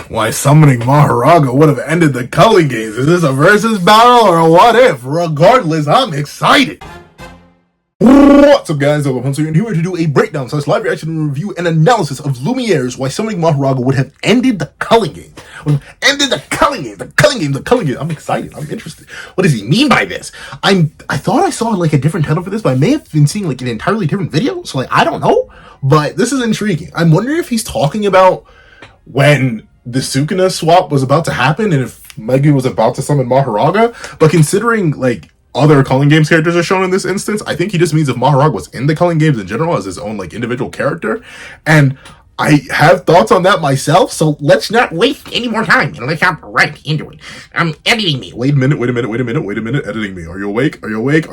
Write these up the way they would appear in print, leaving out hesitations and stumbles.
Why summoning Mahoraga would have ended the Culling games. Is this a versus battle or a what if? Regardless, I'm excited. What's up, guys? I'm here to do a breakdown, / live reaction, review, and analysis of Lumiere's Why Summoning Mahoraga Would Have Ended the Culling Game. The Culling Game. I'm excited. I'm interested. What does he mean by this? I thought I saw like a different title for this, but I may have been seeing like an entirely different video. So like I don't know, but this is intriguing. I'm wondering if he's talking about when the Sukuna swap was about to happen and if Megumi was about to summon Mahoraga. But considering like other Culling Games characters are shown in this instance, I think he just means if Mahoraga was in the Culling Games in general as his own like individual character. And I have thoughts on that myself, so let's not waste any more time and let's hop right into it. Editing me. Wait a minute, editing me. Are you awake? Are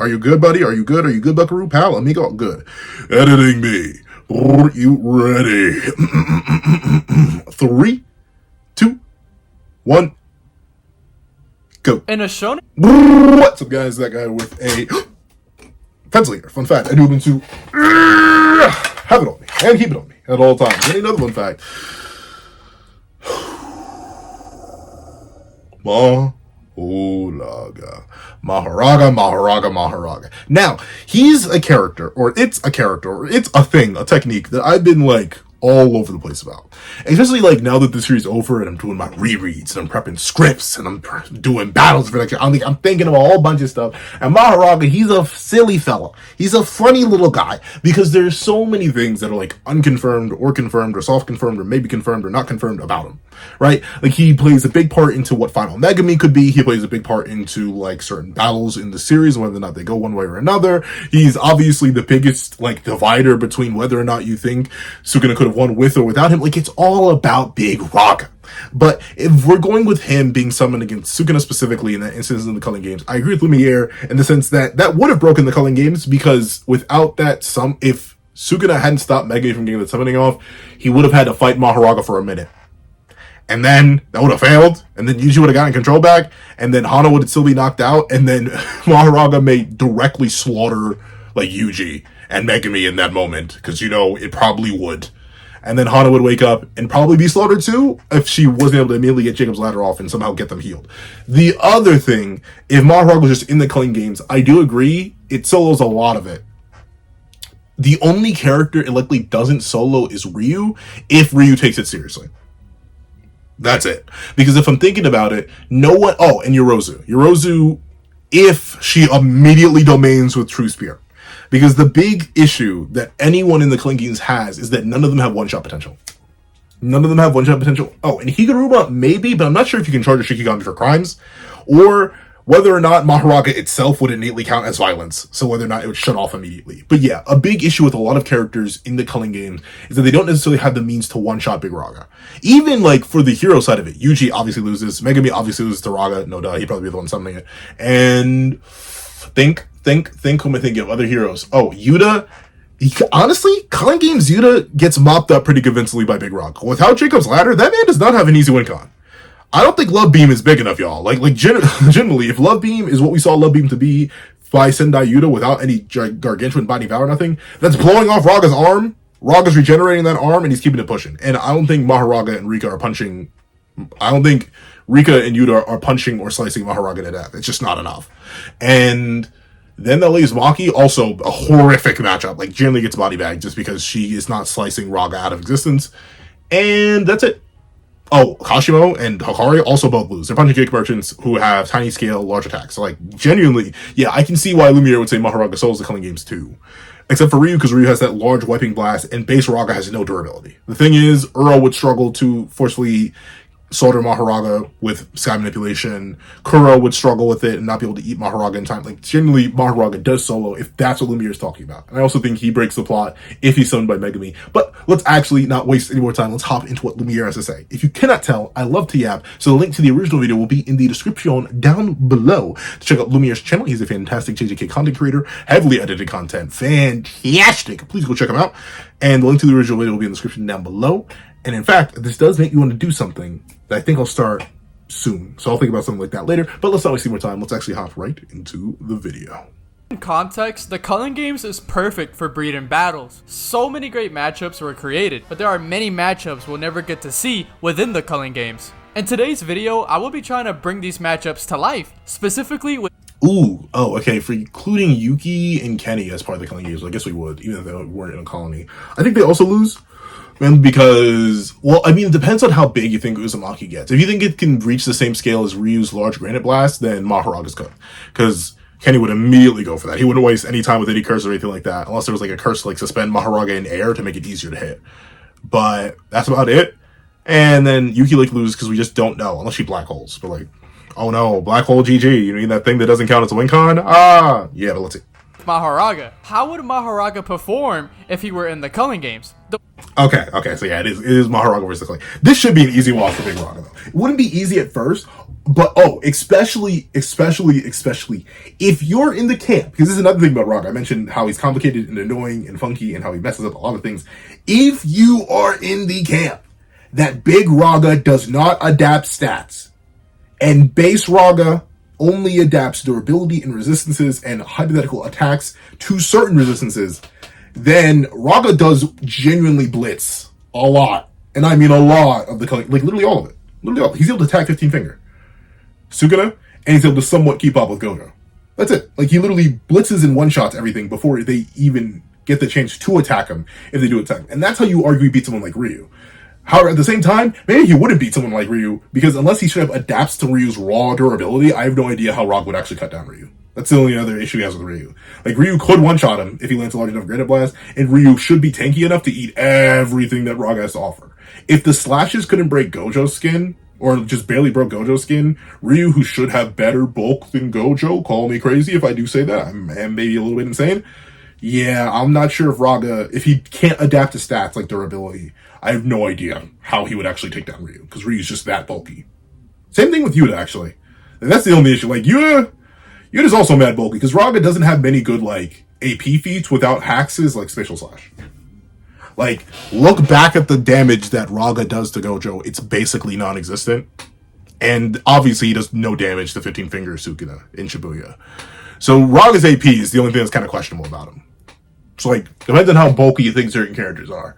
you good, buddy? Are you good, buckaroo, pal, amigo? Good. Editing me. Are you ready? 3, 2, 1. Go. In a shonen? What's up, guys? That guy with a pencil here. Fun fact. I do happen to have it on me and keep it on me at all times. And another fun fact. Mahoraga. Now, he's a character, or it's a thing, a technique that I've been like all over the place about. Especially like now that the series is over and I'm doing my rereads and I'm prepping scripts and I'm doing battles for next year. I'm thinking of a whole bunch of stuff. And Mahoraga, he's a silly fella. He's a funny little guy because there's so many things that are like unconfirmed or confirmed or soft confirmed or maybe confirmed or not confirmed about him, right? Like he plays a big part into what Final Megami could be. He plays a big part into like certain battles in the series, whether or not they go one way or another. He's obviously the biggest like divider between whether or not you think Sukuna could have won with or without him. Like it's all about Big Raga. But if we're going with him being summoned against Sukuna specifically in that instance in the Culling Games, I agree with Lumiere in the sense that that would have broken the Culling Games because without that if Sukuna hadn't stopped Megumi from getting the summoning off, he would have had to fight Mahoraga for a minute. And then that would have failed, and then Yuji would have gotten control back, and then Hana would still be knocked out, and then Mahoraga may directly slaughter like Yuji and Megumi in that moment, because you know it probably would. And then Hana would wake up and probably be slaughtered too if she wasn't able to immediately get Jacob's ladder off and somehow get them healed. The other thing, if Mahoraga was just in the Culling Games, I do agree, it solos a lot of it. The only character it likely doesn't solo is Ryu, if Ryu takes it seriously. That's it. Because if I'm thinking about it, no one... Oh, and Yorozu, if she immediately domains with True Spear. Because the big issue that anyone in the Culling Games has is that none of them have one-shot potential. Oh, and Higuruma maybe, but I'm not sure if you can charge a Shikigami for crimes, or whether or not Mahoraga itself would innately count as violence, so whether or not it would shut off immediately. But yeah, a big issue with a lot of characters in the Culling Games is that they don't necessarily have the means to one-shot Big Raga. Even like for the hero side of it, Yuji obviously loses, Megumi obviously loses to Raga, no doubt, he'd probably be the one summoning it. And think who am I thinking of? Other heroes. Oh, Yuta. Honestly, Culling Games Yuta gets mopped up pretty convincingly by Big Raga. Without Jacob's ladder, that man does not have an easy win con. I don't think Love Beam is big enough, y'all. Generally, if Love Beam is what we saw Love Beam to be by Sendai Yuta without any gargantuan body power or nothing, that's blowing off Raga's arm. Raga's regenerating that arm, and he's keeping it pushing. And I don't think Mahoraga and Rika are punching... I don't think Rika and Yuta are punching or slicing Mahoraga to death. It's just not enough. And then that leaves Maki, also a horrific matchup. Like, generally gets body bagged just because she is not slicing Raga out of existence. And that's it. Oh, Kashimo and Hikari also both lose. They're punching kick merchants who have tiny scale, large attacks. So, like, genuinely, yeah, I can see why Lumiere would say Mahoraga solos the Culling Games too. Except for Ryu, because Ryu has that large wiping blast, and base Raga has no durability. The thing is, Uro would struggle to forcefully solder Mahoraga with sky manipulation. Kuro would struggle with it and not be able to eat Mahoraga in time. Like, generally, Mahoraga does solo if that's what Lumiere is talking about. And I also think he breaks the plot if he's summoned by Megumi. But let's actually not waste any more time. Let's hop into what Lumiere has to say. If you cannot tell, I love to yap, so the link to the original video will be in the description down below to check out Lumiere's channel. He's a fantastic JJK content creator, heavily edited content, fantastic. Please go check him out. And the link to the original video will be in the description down below. And in fact, this does make you want to do something that I think I'll start soon. So I'll think about something like that later. But let's not waste any more time. Let's actually hop right into the video. In context, the Culling games is perfect for breeding battles. So many great matchups were created, but there are many matchups we'll never get to see within the Culling games. In today's video, I will be trying to bring these matchups to life, specifically with okay, for including Yuki and Kenny as part of the Culling games, I guess we would, even if they weren't in a colony. I think they also lose. And because, well, I mean, it depends on how big you think Uzumaki gets. If you think it can reach the same scale as Ryu's large granite blast, then Maharaga's cooked. Because Kenny would immediately go for that. He wouldn't waste any time with any curse or anything like that, unless there was like a curse to like suspend Mahoraga in air to make it easier to hit. But that's about it. And then Yuki like loses because we just don't know, unless she black holes. But like, oh no, black hole GG. You mean that thing that doesn't count as a win con? Yeah, but let's see. Mahoraga. How would Mahoraga perform if he were in the Culling games? Okay, so yeah, it is Mahoraga versus Culling. This should be an easy wash for Big Raga though. It wouldn't be easy at first, but especially if you're in the camp, because this is another thing about Raga. I mentioned how he's complicated and annoying and funky and how he messes up a lot of things. If you are in the camp that Big Raga does not adapt stats, and base Raga only adapts durability and resistances and hypothetical attacks to certain resistances, then Raga does genuinely blitz a lot. And I mean a lot of the Culling, like literally all of it. Literally all. He's able to attack 15 finger Sukuna, and he's able to somewhat keep up with Gojo. That's it. Like he literally blitzes and one-shots everything before they even get the chance to attack him, if they do attack him. And that's how you argue beat someone like Ryu. However, at the same time, maybe he wouldn't beat someone like Ryu, because unless he straight up adapts to Ryu's raw durability, I have no idea how Raga would actually cut down Ryu. That's the only other issue he has with Ryu. Like, Ryu could one-shot him if he lands a large enough granite blast, and Ryu should be tanky enough to eat everything that Raga has to offer. If the slashes couldn't break Gojo's skin, or just barely broke Gojo's skin, Ryu, who should have better bulk than Gojo, call me crazy if I do say that, I'm maybe a little bit insane. Yeah, I'm not sure if Raga, if he can't adapt to stats like durability, I have no idea how he would actually take down Ryu, because Ryu's just that bulky. Same thing with Yuta, actually. And that's the only issue. Like, Yuta's also mad bulky, because Raga doesn't have many good, like, AP feats without hexes like Spatial Slash. Like, look back at the damage that Raga does to Gojo. It's basically non-existent. And obviously he does no damage to 15-finger Sukuna in Shibuya. So Raga's AP is the only thing that's kind of questionable about him. So, like, depends on how bulky you think certain characters are.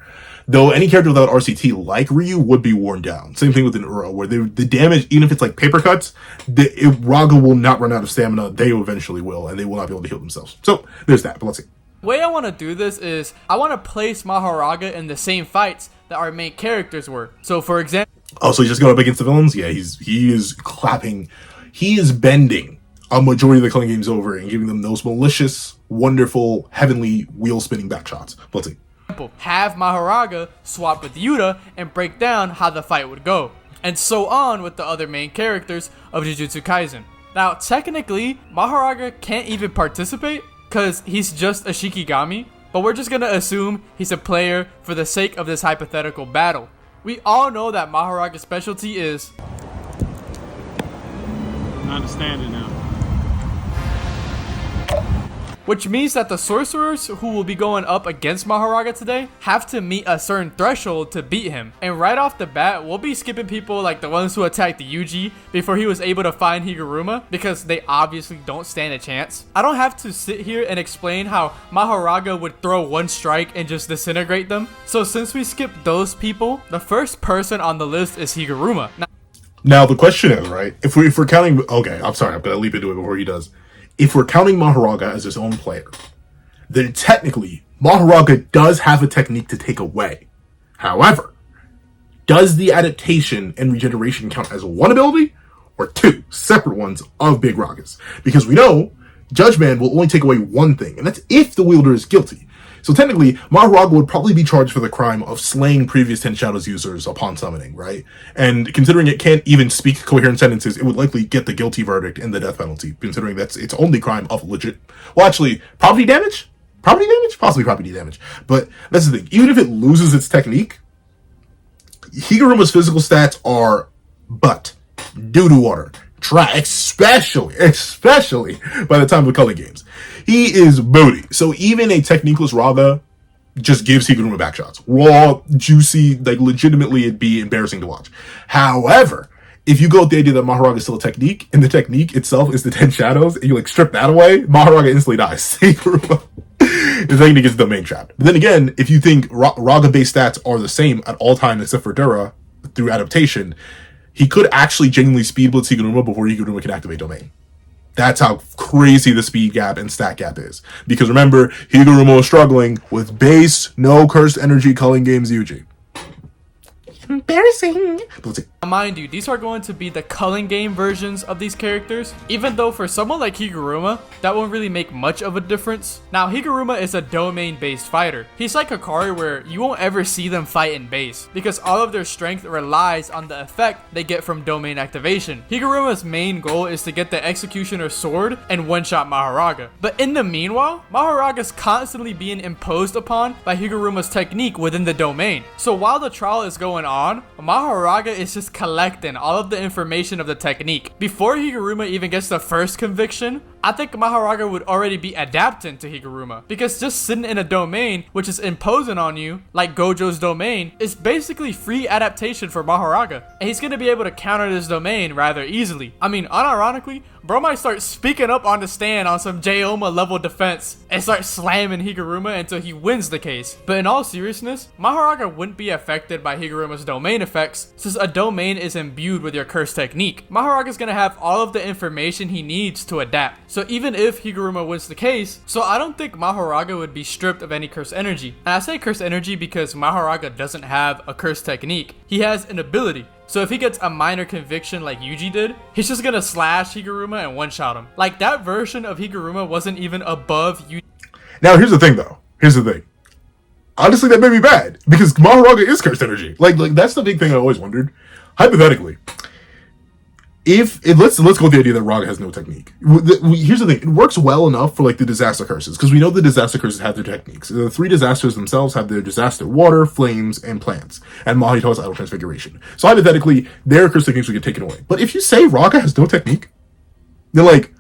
Though any character without RCT like Ryu would be worn down. Same thing with an Uro, where the damage, even if it's like paper cuts, Raga will not run out of stamina. They eventually will, and they will not be able to heal themselves. So, there's that, but let's see. The way I want to do this is, I want to place Mahoraga in the same fights that our main characters were. So, for example... Oh, so he's just going up against the villains? Yeah, he is clapping. He is bending a majority of the Culling games over and giving them those malicious, wonderful, heavenly, wheel-spinning back shots. But let's see. Have Mahoraga swap with Yuta and break down how the fight would go, and so on with the other main characters of Jujutsu Kaisen. Now, technically, Mahoraga can't even participate because he's just a Shikigami, but we're just gonna assume he's a player for the sake of this hypothetical battle. We all know that Mahoraga's specialty is... I understand it now. Which means that the sorcerers who will be going up against Mahoraga today have to meet a certain threshold to beat him. And right off the bat, we'll be skipping people like the ones who attacked the Yuji before he was able to find Higuruma, because they obviously don't stand a chance. I don't have to sit here and explain how Mahoraga would throw one strike and just disintegrate them. So since we skipped those people, the first person on the list is Higuruma. Now the question is, right, if we're counting... Okay, I'm sorry, I'm going to leap into it before he does. If we're counting Mahoraga as his own player, then technically, Mahoraga does have a technique to take away. However, does the adaptation and regeneration count as one ability, or two separate ones of Big Ragas? Because we know Judge Man will only take away one thing, and that's if the wielder is guilty. So technically, Mahoraga would probably be charged for the crime of slaying previous Ten Shadows users upon summoning, right? And considering it can't even speak coherent sentences, it would likely get the guilty verdict and the death penalty, considering that's its only crime of legit... Well, actually, property damage? Property damage? Possibly property damage. But that's the thing. Even if it loses its technique, Higuruma's physical stats are butt, doo-doo water, especially by the time of the Culling games. He is booty. So even a techniqueless Raga just gives Higuruma backshots. Raw, juicy, like legitimately it'd be embarrassing to watch. However, if you go with the idea that Mahoraga is still a technique, and the technique itself is the 10 shadows, and you like strip that away, Mahoraga instantly dies. The technique is domain trapped. But then again, if you think Raga-based stats are the same at all times except for Dura through adaptation, he could actually genuinely speed blitz Higuruma before Higuruma can activate domain. That's how crazy the speed gap and stat gap is. Because remember, Higuruma was struggling with base, no cursed energy culling games Yuji. Embarrassing. Mind you, these are going to be the culling game versions of these characters, even though for someone like Higuruma, that won't really make much of a difference. Now, Higuruma is a domain-based fighter. He's like Hikari where you won't ever see them fight in base, because all of their strength relies on the effect they get from domain activation. Higuruma's main goal is to get the Executioner Sword and one-shot Mahoraga. But in the meanwhile, Mahoraga's constantly being imposed upon by Higuruma's technique within the domain. So while the trial is going on, Mahoraga is just collecting all of the information of the technique. Before Higuruma even gets the first conviction, I think Mahoraga would already be adapting to Higuruma, because just sitting in a domain which is imposing on you, like Gojo's domain, is basically free adaptation for Mahoraga, and he's gonna be able to counter this domain rather easily. I mean, unironically, bro might start speaking up on the stand on some Jayoma level defense and start slamming Higuruma until he wins the case. But in all seriousness, Mahoraga wouldn't be affected by Higuruma's domain effects, since a domain is imbued with your curse technique. Mahoraga's gonna have all of the information he needs to adapt. So even if Higuruma wins the case, so I don't think Mahoraga would be stripped of any curse energy. And I say curse energy because Mahoraga doesn't have a curse technique. He has an ability. So if he gets a minor conviction like Yuji did, he's just gonna slash Higuruma and one-shot him. Like, that version of Higuruma wasn't even above Yuji. Now, here's the thing, though. Here's the thing. Honestly, that made me bad, because Mahoraga is cursed energy. Like that's the big thing I always wondered. Hypothetically, let's go with the idea that Raga has no technique. Here's the thing: it works well enough for like the disaster curses, because we know the disaster curses have their techniques. The 3 disasters themselves have their disaster: water, flames, and plants, and Mahito's idle transfiguration. So hypothetically, their curse techniques would get taken away. But if you say Raga has no technique, then like,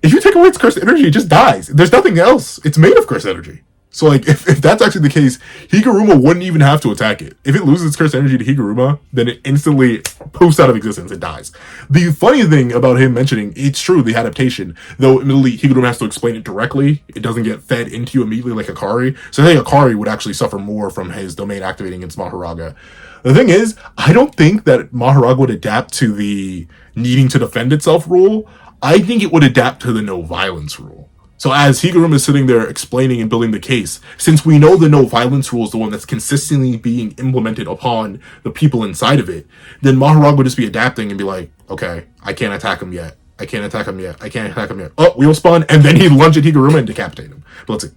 if you take away its cursed energy, it just dies. There's nothing else. It's made of cursed energy. So like, if that's actually the case, Higuruma wouldn't even have to attack it. If it loses its cursed energy to Higuruma, then it instantly poofs out of existence. It dies. The funny thing about him mentioning, it's true, the adaptation, though admittedly Higuruma has to explain it directly, it doesn't get fed into you immediately like Hikari. So I think Hikari would actually suffer more from his domain activating against Mahoraga. The thing is, I don't think that Mahoraga would adapt to the needing to defend itself rule. I think it would adapt to the no violence rule. So as Higuruma is sitting there explaining and building the case, since we know the no violence rule is the one that's consistently being implemented upon the people inside of it, then Mahoraga would just be adapting and be like, okay, I can't attack him yet. I can't attack him yet. I can't attack him yet. Oh, wheel spun, and then he'd lunge at Higuruma and decapitate him. But let's see.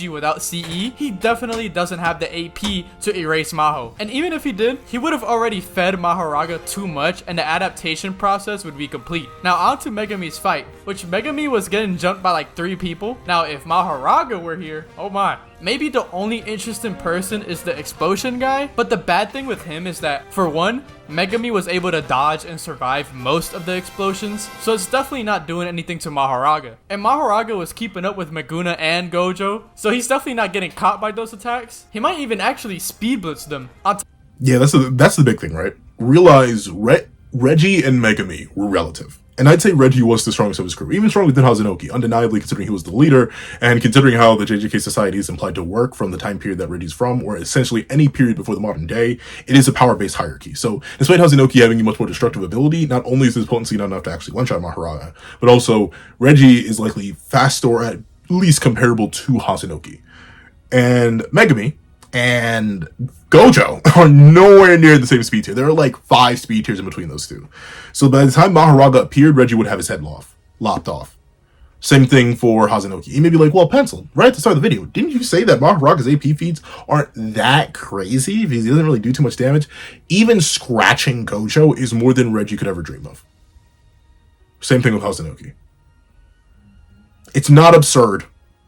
Without CE, he definitely doesn't have the AP to erase Maho. And even if he did, he would have already fed Mahoraga too much and the adaptation process would be complete. Now on to Megami's fight, which Megami was getting jumped by like 3 people. Now if Mahoraga were here, oh my. Maybe the only interesting person is the explosion guy, but the bad thing with him is that, for one, Megami was able to dodge and survive most of the explosions, so it's definitely not doing anything to Mahoraga. And Mahoraga was keeping up with Meguna and Gojo, so he's definitely not getting caught by those attacks. He might even actually speed blitz them. Yeah, that's the big thing, right? Realize Reggie and Megami were relative. And I'd say Reggie was the strongest of his crew, even stronger than Hazenoki, undeniably, considering he was the leader, and considering how the JJK society is implied to work from the time period that Reggie's from, or essentially any period before the modern day. It is a power-based hierarchy. So, despite Hazenoki having a much more destructive ability, not only is his potency not enough to actually one-shot Mahoraga, but also Reggie is likely fast or at least comparable to Hazenoki. And Megami and Gojo are nowhere near the same speed tier. There are like 5 speed tiers in between those two. So by the time Mahoraga appeared, Reggie would have his head lopped off. Same thing for Hazenoki. He may be like, well, Pencil, right at the start of the video, didn't you say that Mahoraga's AP feeds aren't that crazy? Because he doesn't really do too much damage. Even scratching Gojo is more than Reggie could ever dream of. Same thing with Hazenoki. It's not absurd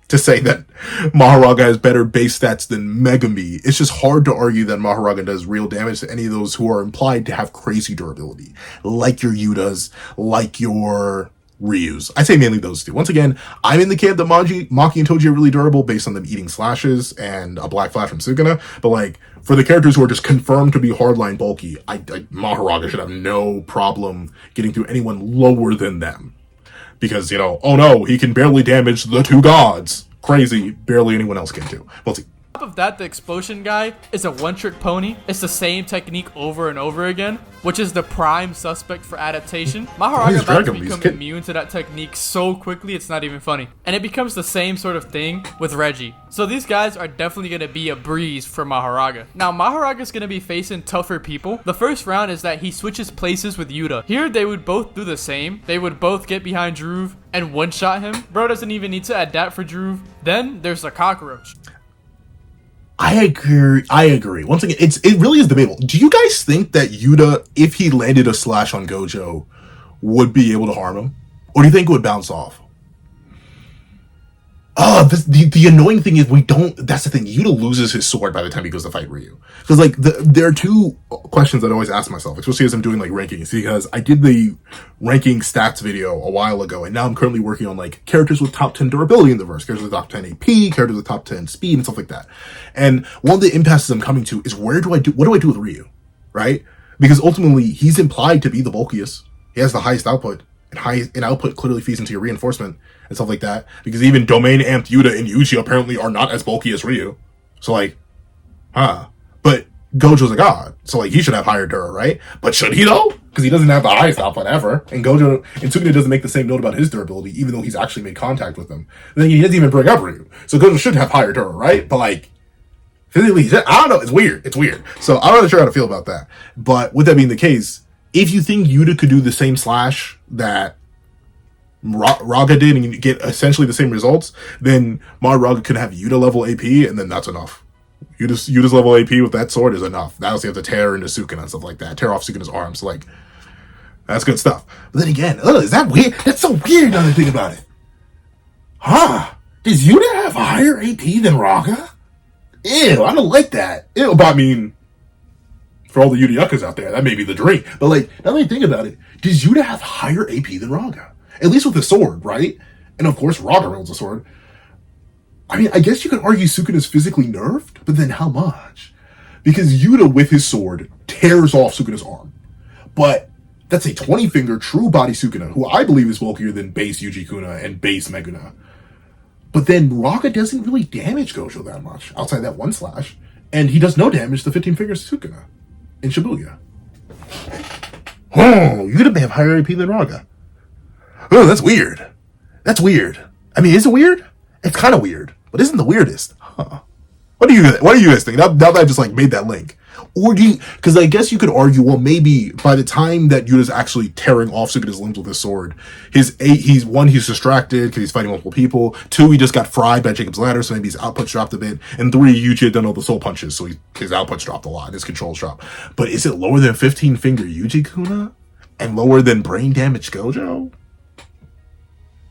to say that Mahoraga has better base stats than Megami. It's just hard to argue that Mahoraga does real damage to any of those who are implied to have crazy durability. Like your Yutas, like your Ryu's. I say mainly those two. Once again, I'm in the camp that Maki and Toji are really durable based on them eating slashes and a black flash from Sukuna. But like, for the characters who are just confirmed to be hardline bulky, Mahoraga should have no problem getting through anyone lower than them. Because, you know, oh no, he can barely damage the two gods. Crazy, barely anyone else can do. We'll see. On top of that, the explosion guy is a one-trick pony. It's the same technique over and over again, which is the prime suspect for adaptation. Mahoraga about to become immune to that technique so quickly, it's not even funny. And it becomes the same sort of thing with Reggie. So these guys are definitely going to be a breeze for Mahoraga. Now, Mahoraga's going to be facing tougher people. The first round is that he switches places with Yuta. Here, they would both do the same. They would both get behind Druve and one-shot him. Bro doesn't even need to adapt for Druve. Then, there's the cockroach. I agree. Once again, it really is debatable. Do you guys think that Yuta, if he landed a slash on Gojo, would be able to harm him? Or do you think it would bounce off? The annoying thing is that's the thing, Yuta loses his sword by the time he goes to fight Ryu. Because like, there are two questions that I always ask myself, especially as I'm doing like rankings, because I did the ranking stats video a while ago, and now I'm currently working on like characters with top 10 durability in the verse, characters with top 10 AP, characters with top 10 speed, and stuff like that. And one of the impasses I'm coming to is what do I do with Ryu? Right? Because ultimately, he's implied to be the bulkiest. He has the highest output. And output clearly feeds into your reinforcement and stuff like that. Because even domain amped Yuta and Yuji apparently are not as bulky as Ryu. So like, but Gojo's a god, so like he should have higher Dura, right? But should he though? Because he doesn't have the highest output ever. And Sukuna doesn't make the same note about his durability, even though he's actually made contact with them. And then he doesn't even bring up Ryu. So Gojo should have higher Dura, right? But like, physically, I don't know, it's weird. So I'm not sure how to feel about that. But with that being the case, if you think Yuta could do the same slash that Raga did and get essentially the same results, then Mahoraga could have Yuta level AP, and then that's enough. Yuta's level AP with that sword is enough. Now you have to tear into Sukuna and stuff like that. Tear off Sukuna's arms. So like, that's good stuff. But then again, is that weird? That's so weird now that I think about it. Does Yuta have higher AP than Raga? Ew, I don't like that. Ew, but I mean, for all the Yudayukas out there, that may be the dream. But like, now that I think about it, does Yuta have higher AP than Raga? At least with the sword, right? And of course, Raga wields a sword. I mean, I guess you could argue Sukuna's physically nerfed, but then how much? Because Yuta, with his sword, tears off Sukuna's arm. But that's a 20-finger true body Sukuna, who I believe is bulkier than base Yuji Kuna and base Meguna. But then Raga doesn't really damage Gojo that much, outside that one slash. And he does no damage to 15-finger Sukuna in Shibuya. Oh, Yuta may have higher AP than Raga. Oh, that's weird. I mean, is it weird? It's kind of weird, but isn't the weirdest? What do you guys think? Now that I just like made that link. Or do you, because I guess you could argue, well, maybe by the time that Yuta's actually tearing off Sukuna's limbs with his sword, he's distracted because he's fighting multiple people. 2, he just got fried by Jacob's Ladder, so maybe his output's dropped a bit. And 3, Yuji had done all the soul punches, so his output's dropped a lot, his controls dropped. But is it lower than 15-finger Yuji Kuna? And lower than brain damage Gojo?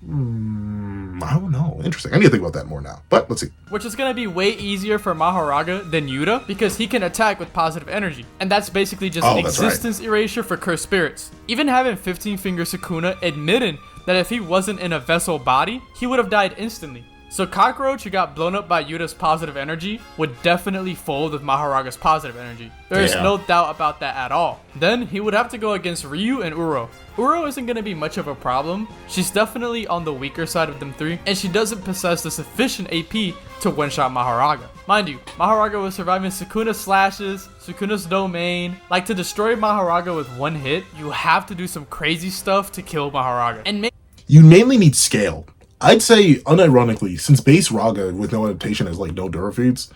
I don't know. Interesting. I need to think about that more now. But let's see. Which is going to be way easier for Mahoraga than Yuta because he can attack with positive energy. And that's basically just existence erasure for cursed spirits. Even having 15-finger Sukuna admitted that if he wasn't in a vessel body, he would have died instantly. So Cockroach, who got blown up by Yuta's positive energy, would definitely fold with Mahoraga's positive energy. There is no doubt about that at all. Then he would have to go against Ryu and Uro. Uro isn't going to be much of a problem. She's definitely on the weaker side of them 3, and she doesn't possess the sufficient AP to one-shot Mahoraga. Mind you, Mahoraga was surviving Sukuna's slashes, Sukuna's domain. Like, to destroy Mahoraga with one hit, you have to do some crazy stuff to kill Mahoraga. And you mainly need scale. I'd say, unironically, since base Raga with no adaptation has like no Dura feeds,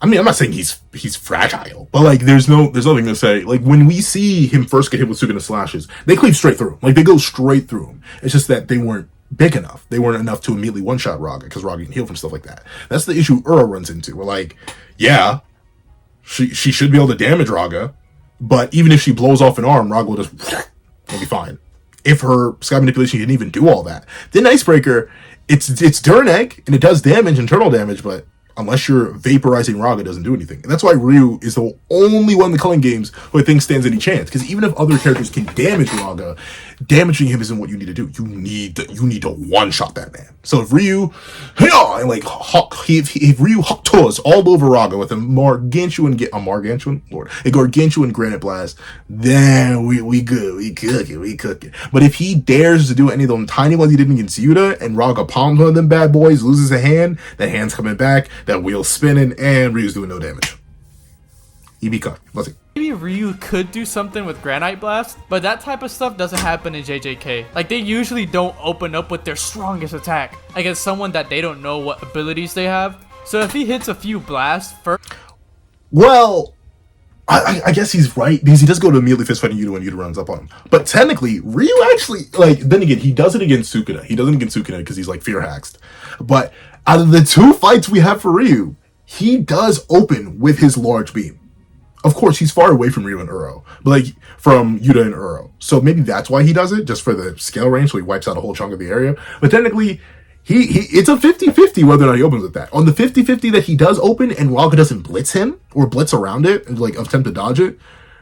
I mean, I'm not saying he's fragile, but like there's nothing to say. Like when we see him first get hit with Sukuna slashes, they cleave straight through him. Like they go straight through him. It's just that they weren't big enough. They weren't enough to immediately one-shot Raga because Raga can heal from stuff like that. That's the issue Ura runs into. We're like, yeah, she should be able to damage Raga, but even if she blows off an arm, Raga will just will be fine. If her sky manipulation can even do all that. Then Icebreaker, it's Durn Egg, and it does damage, internal damage, but unless you're vaporizing Raga, doesn't do anything. And that's why Ryu is the only one in the Culling games who I think stands any chance. Because even if other characters can damage Raga, damaging him isn't what you need to do. You need to one-shot that man. So if Ryu, and like if Ryu Hakuto's all over Raga with a gargantuan granite blast, then we good, we cooking. But if he dares to do any of them tiny ones he did against Yuta, and Raga palms one of them bad boys, loses a hand, that hand's coming back, that wheel's spinning, and Ryu's doing no damage. He be cooked. Let's see. Maybe Ryu could do something with Granite Blast, but that type of stuff doesn't happen in JJK. Like, they usually don't open up with their strongest attack against someone that they don't know what abilities they have. So if he hits a few blasts first... Well, I guess he's right, because he does go to immediately fist fighting Yuta when Yuta runs up on him. But technically, Ryu actually, like, then again, he does it against Sukuna. He does it against Sukuna because he's, like, fear-haxed. But out of the two fights we have for Ryu, he does open with his large beam. Of course, he's far away from Ryu and Uro, but like from Yuta and Uro. So maybe that's why he does it, just for the scale range, so he wipes out a whole chunk of the area. But technically, it's a 50-50 whether or not he opens with that. On the 50-50 that he does open and Raga doesn't blitz him or blitz around it and like attempt to dodge it,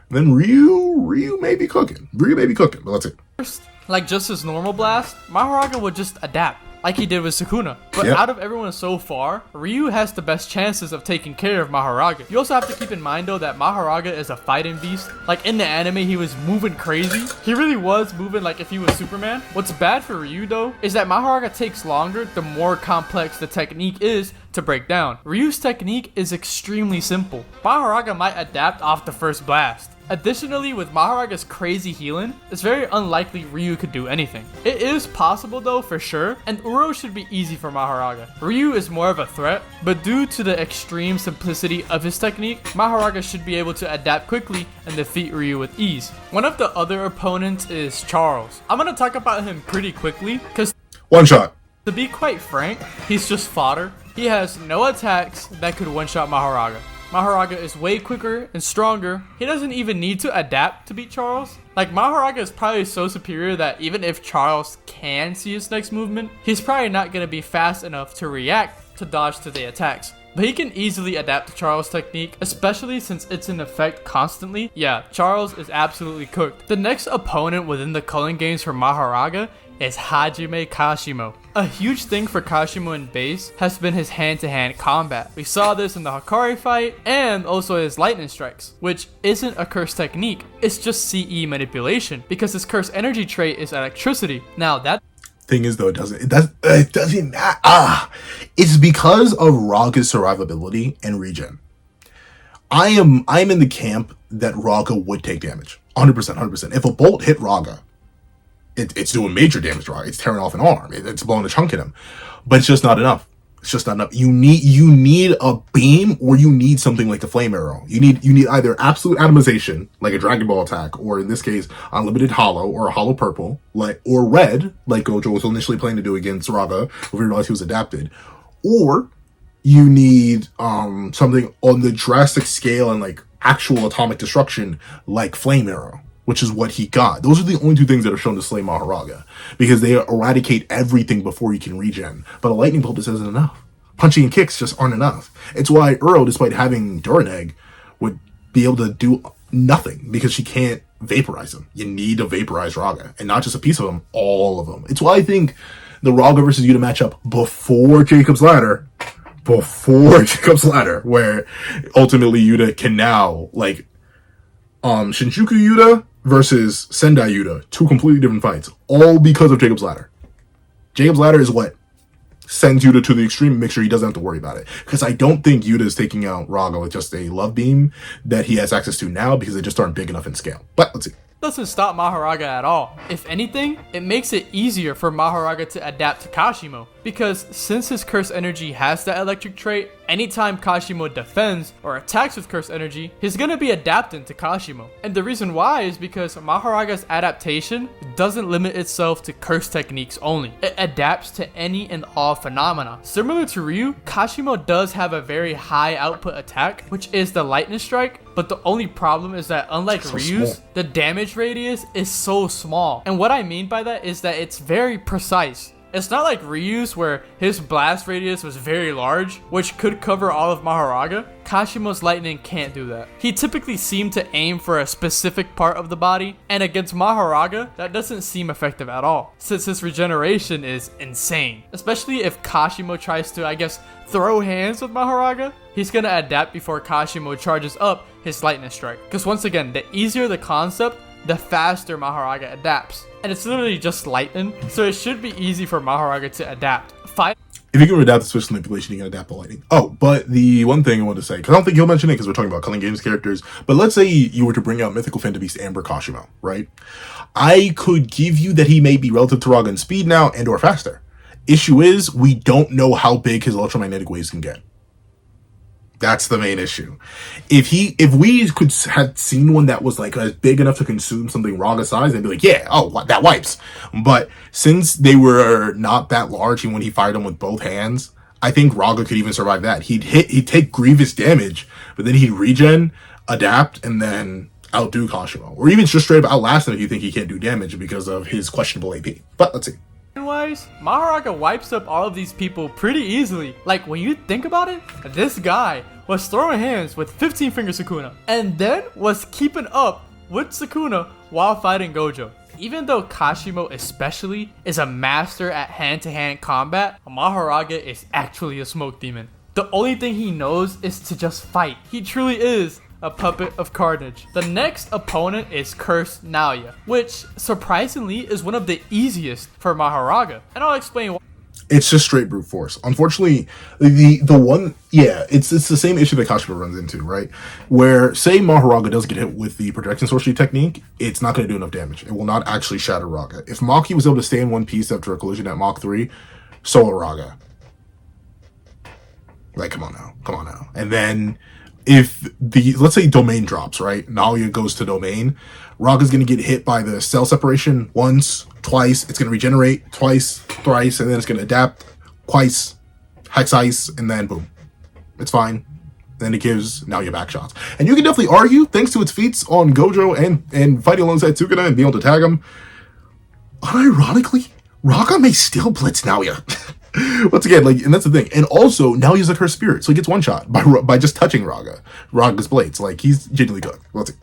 then Ryu may be cooking. Ryu may be cooking, but that's it. First, like just his normal blast, Mahoraga would just adapt, like he did with Sukuna. But Yep. out of everyone so far, Ryu has the best chances of taking care of Mahoraga. You also have to keep in mind though that Mahoraga is a fighting beast. Like in the anime, he was moving crazy. He really was moving like if he was Superman. What's bad for Ryu though, is that Mahoraga takes longer the more complex the technique is to break down. Ryu's technique is extremely simple. Mahoraga might adapt off the first blast. Additionally, with Mahoraga's crazy healing, it's very unlikely Ryu could do anything. It is possible though, for sure, and Uro should be easy for Mahoraga. Ryu is more of a threat, but due to the extreme simplicity of his technique, Mahoraga should be able to adapt quickly and defeat Ryu with ease. One of the other opponents is Charles. I'm gonna talk about him pretty quickly, because One shot. to be quite frank, he's just fodder. He has no attacks that could one-shot Mahoraga. Mahoraga is way quicker and stronger. He doesn't even need to adapt to beat Charles. Like, Mahoraga is probably so superior that even if Charles can see his next movement, he's probably not going to be fast enough to react to dodge to the attacks. But he can easily adapt to Charles' technique, especially since it's in effect constantly. Yeah, Charles is absolutely cooked. The next opponent within the Culling games for Mahoraga is Hajime Kashimo. A huge thing for Kashimo in base has been his hand-to-hand combat. We saw this in the Hikari fight and also his lightning strikes, which isn't a curse technique, it's just CE manipulation because his curse energy trait is electricity. Now that Thing is though, it doesn't matter. It's because of Raga's survivability and regen. I'm in the camp that Raga would take damage. 100%. If a bolt hit Raga, it's doing major damage to Raga. It's tearing off an arm. It's blowing a chunk in him. But it's just not enough. It's just not enough. You need a beam, or you need something like the flame arrow. You need either absolute atomization, like a Dragon Ball attack, or in this case, unlimited hollow, or a hollow purple, or red, like Gojo was initially planning to do against Raga, before he realized he was adapted. Or you need something on the drastic scale and like actual atomic destruction, like flame arrow, which is what he got. Those are the only two things that are shown to slay Mahoraga, because they eradicate everything before you can regen. But a lightning bolt just isn't enough. Punching and kicks just aren't enough. It's why Uro, despite having Duran Egg, would be able to do nothing, because she can't vaporize him. You need to vaporize Raga, and not just a piece of him, all of them. It's why I think the Raga versus Yuta matchup before Jacob's Ladder, where ultimately Yuta can now, like, Shinjuku Yuta versus Sendai Yuta, two completely different fights, all because of Jacob's Ladder. Jacob's Ladder is what sends Yuta to the extreme and makes sure he doesn't have to worry about it. Because I don't think Yuta is taking out Raga with just a love beam that he has access to now, because they just aren't big enough in scale. But let's see. doesn't stop Mahoraga at all. If anything, it makes it easier for Mahoraga to adapt to Kashimo, because since his curse energy has that electric trait, anytime Kashimo defends or attacks with curse energy, he's gonna be adapting to Kashimo. And the reason why is because Mahoraga's adaptation doesn't limit itself to curse techniques only. It adapts to any and all phenomena. Similar to Ryu, Kashimo does have a very high output attack, which is the lightning strike, but the only problem is that unlike Ryu's, the damage radius is so small. And what I mean by that is that it's very precise. It's not like Ryu's where his blast radius was very large, which could cover all of Mahoraga. Kashimo's lightning can't do that. He typically seemed to aim for a specific part of the body, and against Mahoraga, that doesn't seem effective at all, since his regeneration is insane. Especially if Kashimo tries to, I guess, throw hands with Mahoraga, he's gonna adapt before Kashimo charges up his lightning strike. Because once again, the easier the concept, the faster Mahoraga adapts. And it's literally just lightning, so it should be easy for Mahoraga to adapt. If you can adapt the switch manipulation, you can adapt the lightning. Oh, but the one thing I wanted to say, because I don't think you'll mention it because we're talking about Culling Games characters, but let's say you were to bring out Mythical Phantom Beast Amber Kashimo, right? I could give you that he may be relative to Raga in speed now and or faster. Issue is, we don't know how big his electromagnetic waves can get. That's the main issue. If we could had seen one that was like big enough to consume something Raga size, they'd be like, yeah, oh, that wipes. But since they were not that large, and when he fired them with both hands, I think Raga could even survive that. He'd take grievous damage, but then he'd regen, adapt, and then outdo Kashimo, or even just straight up outlast him if you think he can't do damage because of his questionable AP. But let's see. Wise, Mahoraga wipes up all of these people pretty easily. Like, when you think about it, this guy was throwing hands with 15 finger Sukuna, and then was keeping up with Sukuna while fighting Gojo. Even though Kashimo especially is a master at hand-to-hand combat, Mahoraga is actually a smoke demon. The only thing he knows is to just fight. He truly is a puppet of carnage. The next opponent is Cursed Naoya, which surprisingly is one of the easiest for Mahoraga, and I'll explain why. It's just straight brute force. Unfortunately, the one, yeah, it's the same issue that Kashimo runs into, right? Where, say Mahoraga does get hit with the projection sorcery technique, it's not going to do enough damage. It will not actually shatter Raga. If Maki was able to stay in one piece after a collision at Mach 3, so will Raga. Like, come on now. And then, if let's say domain drops, right? Naoya goes to domain. Raga's going to get hit by the cell separation once, twice. It's going to regenerate twice, thrice, and then it's going to adapt twice, hex ice, and then boom. It's fine. Then it gives Naoya back shots. And you can definitely argue, thanks to its feats on Gojo and fighting alongside Sukuna and being able to tag him, unironically, Raga may still blitz Naoya. Once again, like, and that's the thing. And also, now he's a cursed spirit, so he gets one shot by just touching Raga's blades. Like, he's genuinely good. Let's see.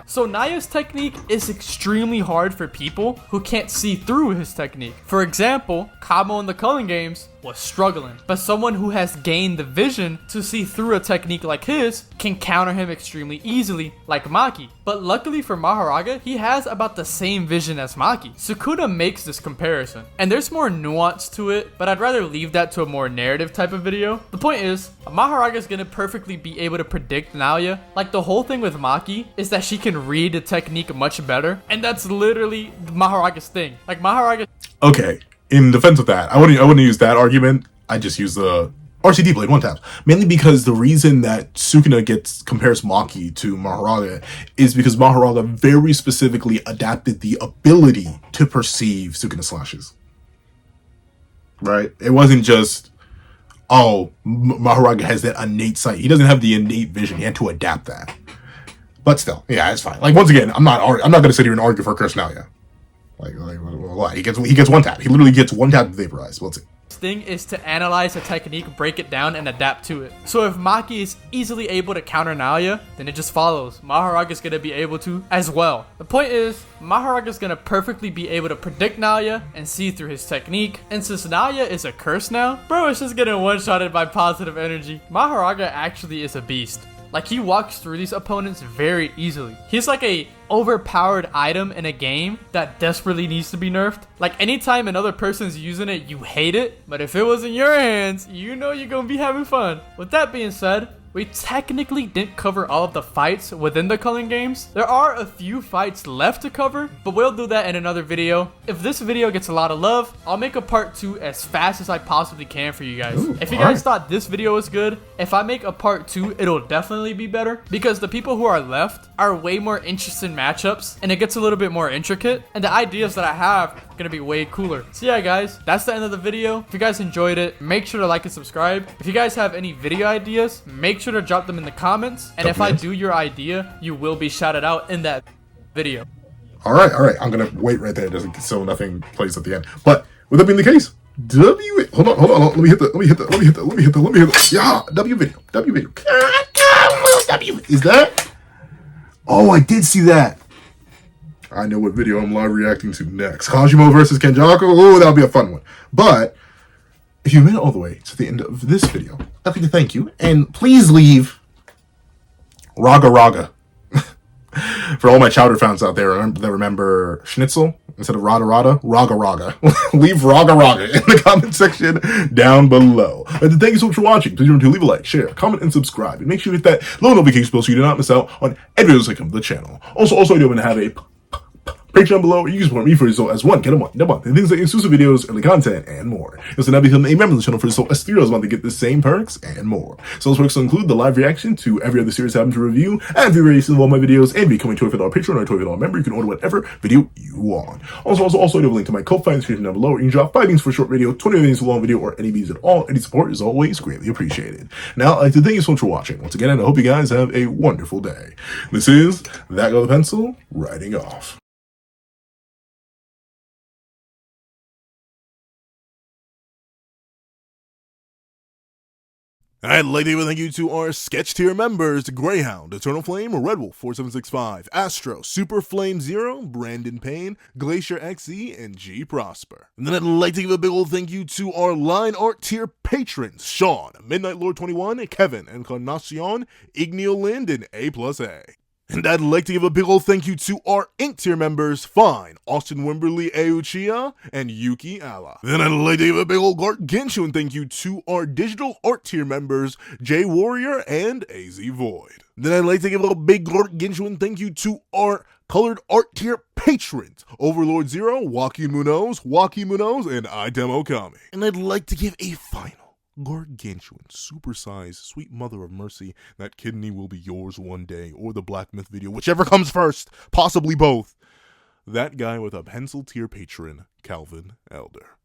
So Naoya's technique is extremely hard for people who can't see through his technique. For example, Kamo in the Culling games was struggling, but someone who has gained the vision to see through a technique like his can counter him extremely easily, like Maki. But luckily for Mahoraga, he has about the same vision as Maki. Sukuna makes this comparison, and there's more nuance to it, but I'd rather leave that to a more narrative type of video. The point is, Mahoraga is gonna perfectly be able to predict Naoya. Like, the whole thing with Maki is that she can read the technique much better, and that's literally Mahoraga's thing. Like, Mahoraga. Okay. In defense of that, I wouldn't use that argument. I just use the RCD blade one tap. Mainly because the reason that Sukuna compares Maki to Mahoraga is because Mahoraga very specifically adapted the ability to perceive Sukuna slashes. Right? It wasn't just, oh, Mahoraga has that innate sight. He doesn't have the innate vision. He had to adapt that. But still, yeah, it's fine. Like, once again, I'm not going to sit here and argue for Cursed Naoya. Like what? He gets one tap. He literally gets one tap to vaporize. Let's see. Thing is to analyze a technique, break it down, and adapt to it. So if Maki is easily able to counter Naoya, then it just follows. Mahoraga is going to be able to as well. The point is, Mahoraga is going to perfectly be able to predict Naoya and see through his technique. And since Naoya is a curse now, bro is just getting one-shotted by positive energy. Mahoraga actually is a beast. Like, he walks through these opponents very easily. He's like a overpowered item in a game that desperately needs to be nerfed. Like, anytime another person's using it, you hate it. But if it was in your hands, you know you're gonna be having fun. With that being said, we technically didn't cover all of the fights within the Culling games. There are a few fights left to cover, but we'll do that in another video. If this video gets a lot of love, I'll make a part 2 as fast as I possibly can for you guys. Ooh, if you guys thought this video was good, if I make a part 2, it'll definitely be better, because the people who are left are way more interested in matchups, and it gets a little bit more intricate, and the ideas that I have are gonna be way cooler. So yeah, guys, that's the end of the video. If you guys enjoyed it, make sure to like and subscribe. If you guys have any video ideas, make sure to drop them in the comments, and if I do your idea, you will be shouted out in that video. All right. I'm gonna wait right there, just so nothing plays at the end. But With that being the case, hold on. Let me hit the. Yeah, W video. W. Is that? Oh, I did see that. I know what video I'm live reacting to next. Kanjimo versus Kenjaku. Oh, that'll be a fun one. But if you made it all the way to the end of this video, I'd like to thank you. And please leave RAGA. For all my chowder fans out there that remember Schnitzel instead of RAGA. Leave RAGA in the comment section down below. And thank you so much for watching. Please remember to leave a like, share, comment, and subscribe. And make sure you hit that little notification bell so you do not miss out on any videos that come to the channel. Also, I do want to have a Patreon below, you can support me for as one, get a month, and things like exclusive videos, early content, and more. You'll also now become a member of the channel for as $3 a month to get the same perks and more. So those perks will include the live reaction to every other series I happen to review, and if you're ready to see all my videos, and becoming a $25 Patreon or a $25 member, you can order whatever video you want. Also, I have a link to my Ko-Fi description down below, where you can drop 5 things for a short video, 20 things for a long video, or any views at all. Any support is always greatly appreciated. Now, I'd like to thank you so much for watching once again, and I hope you guys have a wonderful day. This is That Guy with a Pencil, writing off. I'd like to give a thank you to our sketch tier members: Greyhound, Eternal Flame, Red Wolf 4765, Astro, Super Flame Zero, Brandon Payne, Glacier XE, and G Prosper. And then I'd like to give a big old thank you to our line art tier patrons: Sean, Midnight Lord 21, Kevin, Encarnacion, Igneo Lind, and A+A. And I'd like to give a big old thank you to our Ink tier members: Fine, Austin Wimberly Euchia, and Yuki Alla. Then I'd like to give a big old gargantuan thank you to our digital art tier members: J Warrior and AZ Void. Then I'd like to give a big gargantuan thank you to our colored art tier patrons: Overlord Zero, Joaquin Munoz, and Item Okami. And I'd like to give a final gargantuan, supersized, sweet mother of mercy, that kidney will be yours one day, or the Black Myth video, whichever comes first, possibly both. That guy with a pencil tier patron, Calvin Elder.